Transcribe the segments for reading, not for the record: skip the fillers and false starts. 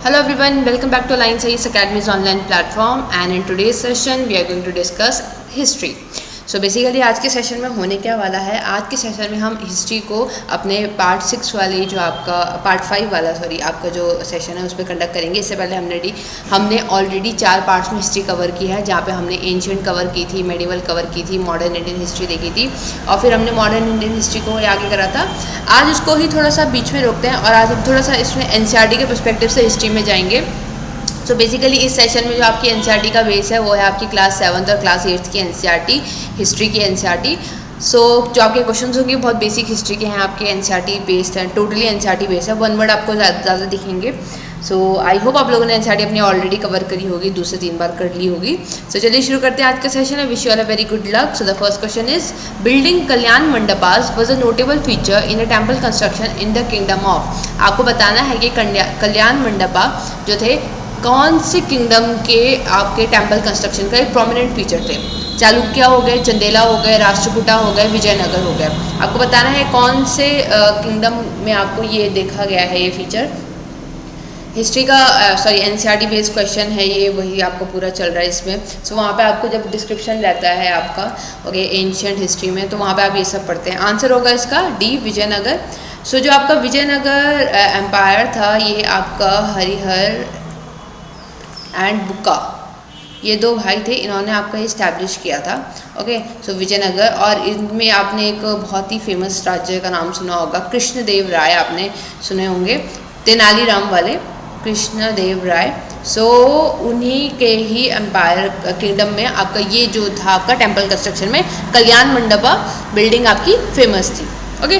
Hello everyone, welcome back to Alliance IAS Academy's online platform and in today's session we are going to discuss history. So basically आज के session में होने क्या वाला है, आज के सेशन में हम हिस्ट्री को अपने पार्ट 6 वाले जो आपका पार्ट 5 वाला आपका जो सेशन है उस पर कंडक्ट करेंगे। इससे पहले हमने ऑलरेडी 4 पार्ट्स में हिस्ट्री कवर की है, जहाँ पे हमने एंशिएंट कवर की थी, मेडिवल कवर की थी, मॉडर्न इंडियन हिस्ट्री देखी थी और फिर हमने मॉडर्न इंडियन हिस्ट्री को आगे करा था। आज उसको ही थोड़ा सा बीच में रोकते हैं और आज हम थोड़ा सा इसमें एनसीईआरटी के पर्सपेक्टिव से हिस्ट्री में जाएंगे। तो बेसिकली इस सेशन में जो आपकी एनसीईआरटी का बेस है वो है आपकी क्लास 7th और क्लास 8th की एनसीईआरटी, हिस्ट्री की एनसीईआरटी। सो जो आपके क्वेश्चंस होंगे बहुत बेसिक हिस्ट्री के हैं, आपके एनसीईआरटी बेस्ड हैं, टोटली एनसीईआरटी बेस्ड है, वन वर्ड आपको ज़्यादा दिखेंगे। सो आई होप आप लोगों ने एनसीईआरटी अपनी ऑलरेडी कवर करी होगी, 2 से 3 बार कर ली होगी। सो चलिए शुरू करते हैं आज का session. Wish you all a very good luck. So the first question is building Kalyan mandapas was a notable feature in a temple construction in the kingdom of. आपको बताना है कि कल्याण मंडपा जो थे कौन से किंगडम के आपके टेम्पल कंस्ट्रक्शन का एक प्रोमिनेंट फीचर थे। चालुक्य हो गए, चंदेला हो गए, राष्ट्रकूटा हो गए, विजयनगर हो गया। आपको बताना है कौन से किंगडम में आपको ये देखा गया है ये फीचर। हिस्ट्री का एनसीईआरटी बेस्ड क्वेश्चन है ये, वही आपको पूरा चल रहा है इसमें। सो वहाँ पे आपको जब डिस्क्रिप्शन रहता है आपका ओके एंशिएंट हिस्ट्री में, तो वहाँ पे आप ये सब पढ़ते हैं। आंसर होगा इसका डी, विजयनगर। सो जो आपका विजयनगर एम्पायर था ये आपका हरिहर एंड बुक्का, ये 2 भाई थे, इन्होंने आपका इस्टेब्लिश किया था। Okay so Vijayanagar. और इनमें आपने एक बहुत ही फेमस राज्य का नाम सुना होगा, कृष्णदेव राय आपने सुने होंगे, तेनालीराम वाले कृष्णदेव राय। सो उन्हीं के ही एम्पायर किंगडम में आपका ये जो था आपका टेम्पल कंस्ट्रक्शन में कल्याण मंडपा बिल्डिंग आपकी फेमस थी। Okay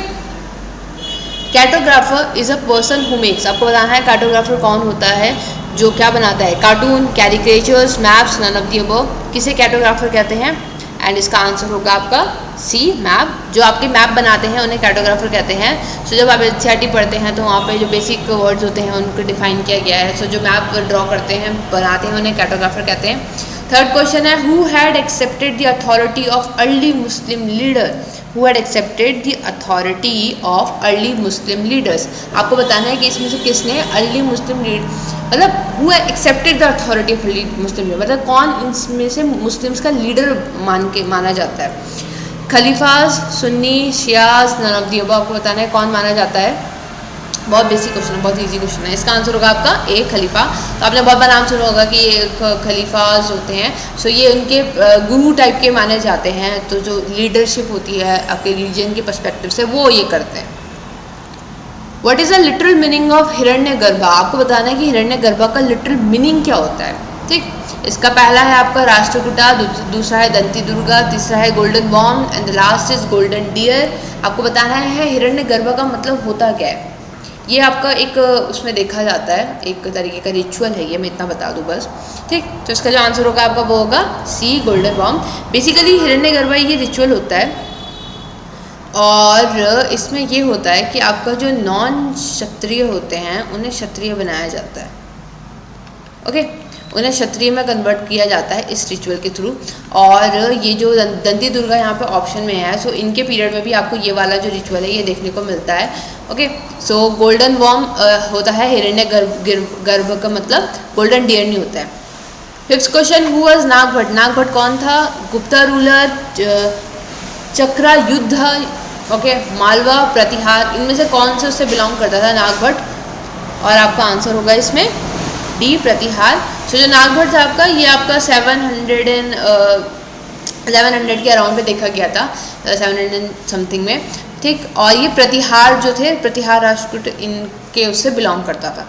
cartographer is a person who makes. आपको बताना है कैटोग्राफर कौन होता है, जो क्या बनाता है, cartoon, caricatures, maps, none of the above. किसे कैटोग्राफर कहते हैं? एंड इसका आंसर होगा आपका सी, मैप। जो आपके मैप बनाते हैं उन्हें कैटोग्राफर कहते हैं। सो जब आप एनसीईआरटी पढ़ते हैं तो वहाँ पे जो बेसिक वर्ड्स होते हैं उनको डिफाइन किया गया है। सो जो मैप ड्रॉ करते हैं, बनाते हैं, उन्हें कैटोग्राफर कहते हैं। थर्ड क्वेश्चन है who had accepted the authority of early Muslim leader. Who had accepted the authority of early Muslim leaders. आपको बताना है कि इसमें से किसने अर्ली मुस्लिम मतलब who accepted the authority of early Muslim leader, मतलब कौन इसमें से मुस्लिम्स का लीडर माना जाता है। खलीफाज, Sunni, Shias, none of the above. आपको बताना है कौन माना जाता है। बहुत बेसिक क्वेश्चन है, बहुत इजी क्वेश्चन है। इसका आंसर होगा आपका ए, खलीफा। तो आपने बहुत बार नाम सुना होगा कि खलीफाज होते हैं। सो ये उनके गुरु टाइप के माने जाते हैं, तो जो लीडरशिप होती है आपके रिलीजन के पर्सपेक्टिव से वो ये करते हैं। What is the literal meaning of Hiranyagarbha. आपको बताना है कि हिरण्यगर्भा का लिटरल मीनिंग क्या होता है। ठीक, इसका पहला है आपका राष्ट्रकूटा, दूसरा है दंती दुर्गा, तीसरा है golden bomb and the last is golden deer. आपको बताना है हिरण्यगर्भा का मतलब होता क्या है। ये आपका एक उसमें देखा जाता है, एक तरीके का रिचुअल है ये, मैं इतना बता दूं बस। ठीक, तो इसका जो आंसर होगा आपका वो होगा सी, गोल्डन बॉम्ब। बेसिकली हिरण्यगर्भा ये रिचुअल होता है और इसमें ये होता है कि आपका जो नॉन क्षत्रिय होते हैं उन्हें क्षत्रिय बनाया जाता है। ओके उन्हें क्षत्रिय में कन्वर्ट किया जाता है इस रिचुअल के थ्रू। और ये जो दंती दुर्गा यहाँ पे ऑप्शन में है, सो इनके पीरियड में भी आपको ये वाला जो रिचुअल है ये देखने को मिलता है। ओके सो गोल्डन वॉर्म होता है हिरण्य गर्भ का मतलब गोल्डन डियर नहीं होता है। Fifth question who was Nagabhata. Nagabhata कौन था? गुप्ता रूलर, चक्रा युद्ध, ओके मालवा, प्रतिहार, इनमें से कौन से उससे बिलोंग करता था नागभट्ट? और आपका आंसर होगा इसमें डी, प्रतिहार। सो जो नागभट्ट था आपका ये आपका 1100 के अराउंड पे देखा गया था, 700 समथिंग में। ठीक, और ये प्रतिहार जो थे, प्रतिहार राष्ट्रकूट, इनके उससे बिलोंग करता था।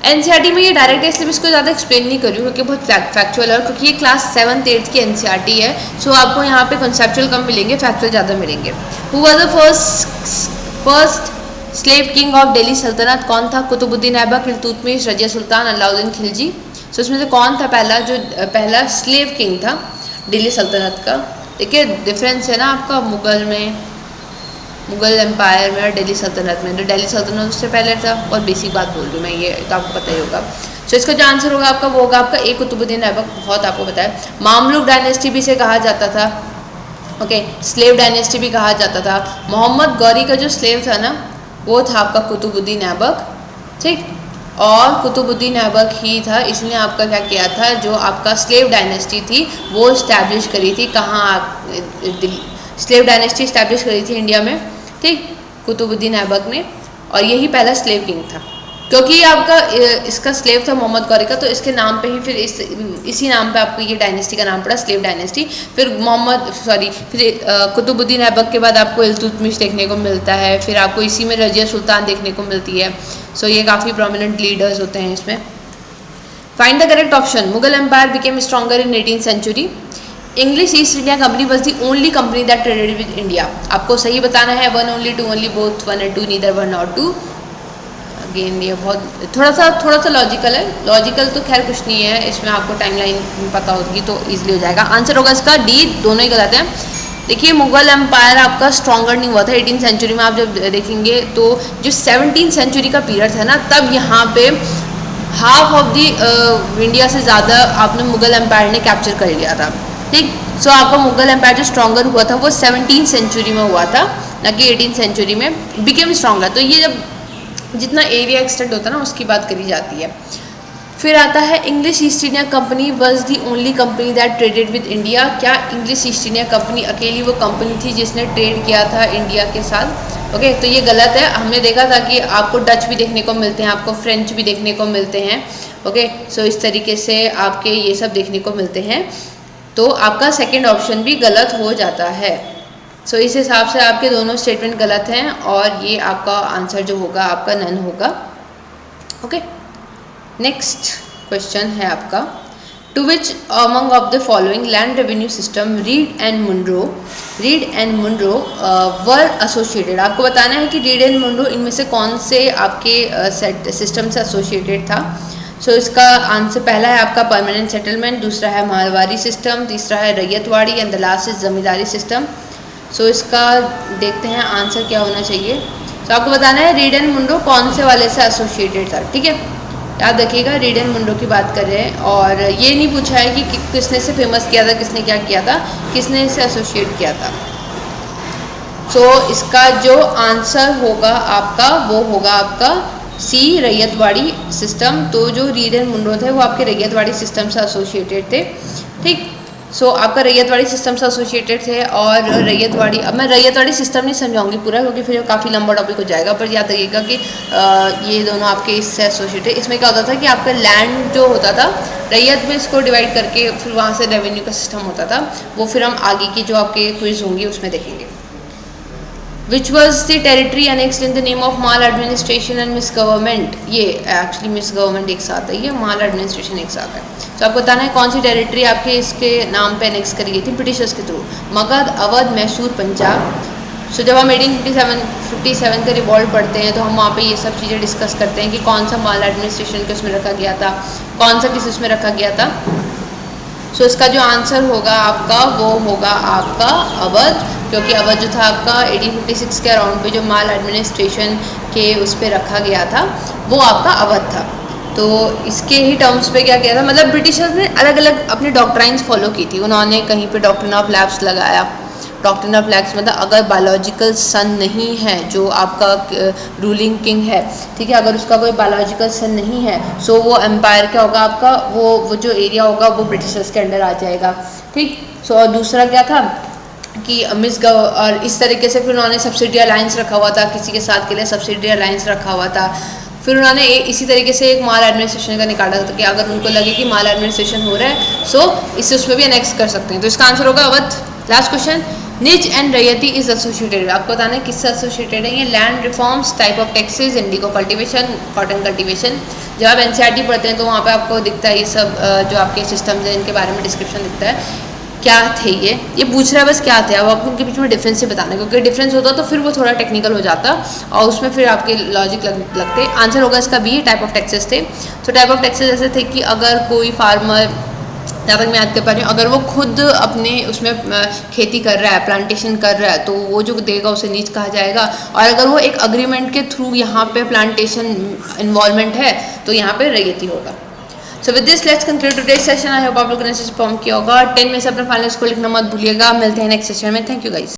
एनसीईआरटी में ये डायरेक्ट है इसलिए इसको ज़्यादा एक्सप्लेन नहीं कर रही हूँ क्योंकि बहुत फैक्चुअल है, क्योंकि ये क्लास 7th 8th की एनसीईआरटी है। सो आपको यहाँ पे कॉन्सेप्चुअल कम मिलेंगे, फैक्चुअल ज़्यादा मिलेंगे। Who was the first slave king of Delhi सल्तनत। कौन था? कुतुबुद्दीन ऐबक, इल्तुतमिश, रजिया सुल्तान, अलाउद्दीन खिलजी। सो इसमें से कौन था पहला स्लेव किंग था दिल्ली सल्तनत का? देखिए डिफरेंस है ना आपका मुगल में, मुगल एम्पायर में और दिल्ली सल्तनत में। तो दिल्ली सल्तनत उससे पहले था, और बेसिक बात बोल रही हूँ मैं, ये तो आपको पता ही होगा। सो इसका जो आंसर होगा आपका वो होगा आपका ए, कुतुबुद्दीन ऐबक। बहुत आपको पता है। मामलुक डायनेस्टी भी इसे कहा जाता था। ओके स्लेव डायनेस्टी भी कहा जाता था। मोहम्मद गौरी का जो स्लेव था ना वो था आपका कुतुबुद्दीन ऐबक। ठीक, और कुतुबुद्दीन ऐबक ही था, इसने आपका क्या किया था, जो आपका स्लेव डायनेस्टी थी वो इस्टेब्लिश करी थी। कहाँ स्लेव डायनेस्टी इस्टेब्लिश करी थी इंडिया में, ठीक, कुतुबुद्दीन ऐबक ने, और यही पहला स्लेव किंग था। क्योंकि आपका इसका स्लेव था मोहम्मद गौरी का, तो इसके नाम पे ही फिर इसी नाम पे आपको ये डायनेस्टी का नाम पड़ा, स्लेव डायनेस्टी। फिर कुतुबुद्दीन ऐबक के बाद आपको इल्तुतमिश देखने को मिलता है, फिर आपको इसी में रजिया सुल्तान देखने को मिलती है। सो ये काफ़ी प्रोमिनेंट लीडर्स होते हैं इसमें। Find the correct option. Mughal empire became stronger in 18th century. English East India company was the only company that traded with India. आपको सही बताना है, 1 only 2 only both 1 and 2 neither 1 nor 2। Again ये बहुत थोड़ा सा लॉजिकल है, लॉजिकल तो खैर कुछ नहीं है, इसमें आपको टाइमलाइन पता होगी तो ईजिली हो जाएगा। आंसर होगा इसका डी, दोनों ही गलत हैं। देखिए मुगल एम्पायर आपका स्ट्रॉन्गर नहीं हुआ था 18th सेंचुरी में। आप जब देखेंगे तो जो 17th सेंचुरी का पीरियड था ना, तब यहाँ पे हाफ ऑफ द इंडिया से ज़्यादा आपने मुगल एम्पायर ने कैप्चर कर लिया था, ठीक। सो आपका मुगल एम्पायर जो स्ट्रॉन्गर हुआ था वो 17th सेंचुरी में हुआ था, ना कि 18th सेंचुरी में बिकेम स्ट्रॉन्गर। तो ये जब जितना एरिया एक्सटेंड होता है ना उसकी बात करी जाती है। फिर आता है English East India company was the only company that traded with India. क्या इंग्लिश ईस्ट इंडिया कंपनी अकेली वो कंपनी थी जिसने ट्रेड किया था इंडिया के साथ? ओके, तो ये गलत है। हमने देखा था कि आपको डच भी देखने को मिलते हैं, आपको फ्रेंच भी देखने को मिलते हैं। ओके, सो इस तरीके से आपके ये सब देखने को मिलते हैं, तो आपका सेकेंड ऑप्शन भी गलत हो जाता है। सो इस हिसाब से आपके दोनों स्टेटमेंट गलत हैं और ये आपका आंसर जो होगा आपका नन होगा। ओके, नेक्स्ट क्वेश्चन है आपका, to which among of the following land revenue system Read and Munro were associated. आपको बताना है कि रीड एंड मुनरो इनमें से कौन से आपके सिस्टम से एसोसिएटेड था। सो इसका आंसर पहला है आपका परमानेंट सेटलमेंट, दूसरा है मालवारी सिस्टम, तीसरा है Ryotwari and the last is Zamindari system. So इसका देखते हैं आंसर क्या होना चाहिए। तो आपको बताना है रीड एंड मुनरो कौन से वाले से एसोसिएटेड था, ठीक है। याद रखिएगा रीड एंड मुनरो की बात कर रहे हैं, और ये नहीं पूछा है कि किसने से फेमस किया था, किसने क्या किया था, किसने इसे एसोसिएट किया था। सो इसका जो आंसर होगा आपका वो होगा आपका सी, रैयतवाड़ी सिस्टम। तो जो रीड एंड मुनरो थे वो आपके रैयतवाड़ी सिस्टम से एसोसिएटेड थे, ठीक। सो आपका रैयतवाड़ी सिस्टम से एसोसिएटेड थे, और रैयतवाड़ी, अब मैं रैयतवाड़ी सिस्टम नहीं समझाऊंगी पूरा क्योंकि फिर काफ़ी लंबा टॉपिक हो जाएगा, पर याद रखिएगा कि ये दोनों आपके इससे एसोसिएटेड। इसमें क्या होता था कि आपका लैंड जो होता था रैयत में इसको डिवाइड करके फिर वहाँ से रेवेन्यू का सिस्टम होता था, वो फिर हम आगे की जो आपके क्विज होंगी उसमें देखेंगे। Which was the territory annexed in the name of mall administration and miss government. ये एक्चुअली मिस गवर्नमेंट एक साथ है, ये माल एडमिनिस्ट्रेशन एक साथ है। तो आपको बताना है कौन सी टेरिटरी आपके इसके नाम पे एनेक्स करी गई थी ब्रिटिशर्स के थ्रू। मगध, अवध, मैसूर, पंजाब। सो जब हम 1857 का रिवॉल्ट पढ़ते हैं तो हम वहाँ पे ये सब चीज़ें डिस्कस करते हैं कि कौन सा माल एडमिनिस्ट्रेशन के उसमें रखा गया था, कौन सा किस उसमें रखा गया था। सो इसका जो आंसर होगा आपका वो होगा आपका अवध, क्योंकि अवध जो था आपका 1856 के अराउंड पे जो माल एडमिनिस्ट्रेशन के उस पर रखा गया था वो आपका अवध था। तो इसके ही टर्म्स पे क्या किया था, मतलब ब्रिटिशर्स ने अलग अलग अपनी डॉक्ट्राइंस फॉलो की थी। उन्होंने कहीं पे डॉक्ट्रिन ऑफ लैप्स लगाया। डॉक्ट्रिन ऑफ लैप्स मतलब अगर बायोलॉजिकल सन नहीं है जो आपका रूलिंग किंग है, ठीक है, अगर उसका कोई बायोलॉजिकल सन नहीं है सो वो एम्पायर क्या होगा आपका, वो जो एरिया होगा वो ब्रिटिशर्स के अंडर आ जाएगा, ठीक। सो और दूसरा क्या था कि और इस तरीके से फिर उन्होंने सब्सिडी अलायंस रखा हुआ था, किसी के साथ के लिए सब्सिडी अलायंस रखा हुआ था। फिर उन्होंने इसी तरीके से एक माल एडमिनिस्ट्रेशन का निकाला था कि अगर उनको लगे कि माल एडमिनिस्ट्रेशन हो रहा है सो इससे उसमें भी अनेक्स कर सकते हैं। तो इसका आंसर होगा अवध। लास्ट क्वेश्चन, निज एंड रैयती इज एसोसिएटेड। आपको बताना है किससे एसोसिएटेड है ये। Land reforms, type of taxes, Indigo cultivation, cotton cultivation. जब आप एनसीईआरटी पढ़ते हैं तो वहाँ पे आपको दिखता है ये सब जो आपके सिस्टम्स हैं इनके बारे में डिस्क्रिप्शन दिखता है। क्या थे ये पूछ रहा है बस क्या थे। अब आपको उनके बीच में डिफरेंस ही बताना है, क्योंकि डिफरेंस होता तो फिर वो थोड़ा टेक्निकल हो जाता और उसमें फिर आपके लॉजिक लगते। आंसर होगा इसका बी, टाइप ऑफ टैक्सेस थे। तो टाइप ऑफ टैक्सेस ऐसे थे कि अगर कोई फार्मर, जहाँ तक मैं याद कर पा रही हूँ, अगर वो खुद अपने उसमें खेती कर रहा है, प्लांटेशन कर रहा है, तो वो जो देगा उसे नीच कहा जाएगा। और अगर वो एक अग्रीमेंट के थ्रू यहाँ पे प्लांटेशन इन्वॉल्वमेंट है तो यहाँ पे रैयती होगा। So with this let's conclude today's session. I hope आप लोगों ने परफॉर्म किया होगा। 10 में से अपना फाइनल स्कोर लिखना मत भूलिएगा। मिलते हैं नेक्स्ट सेशन में। Thank you guys.